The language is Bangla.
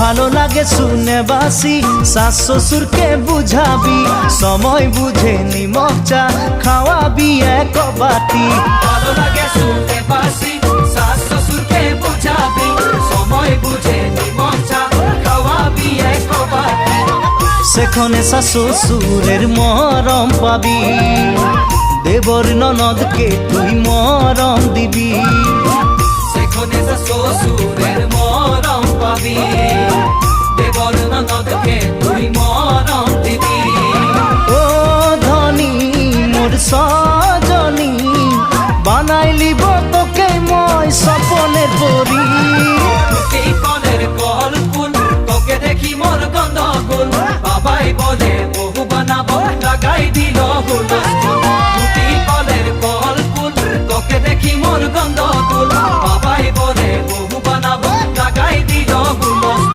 ভালো লাগে শুনে বাসি, শাশ শ্বশুরকে বুঝাবি, সময় বুঝে নিমক চা খাওয়াবি এক বাটি। ভালো লাগে শুনে বাসি, শাশ শ্বশুরকে বুঝাবি, সময় বুঝে নিমক চা খাওয়াবি এক বাটি। সেখানে শাশ শ্বশুরের মরম পাবি, দেবর ননদকে তুই মরম দিবি। সেখানে শাশ শ্বশুরের মরম পাবি, দেবর ননদকে তুই মরম দিবি। ও ধনী মোর সজনী, বানাইলিব তোকে মই স্বপনের পরি। এই কলের কল ফুল, তোকে দেখি মোর গন্ধ ফুল, বাবাই বলে বহু বানাবো লাগাই দিল হুল।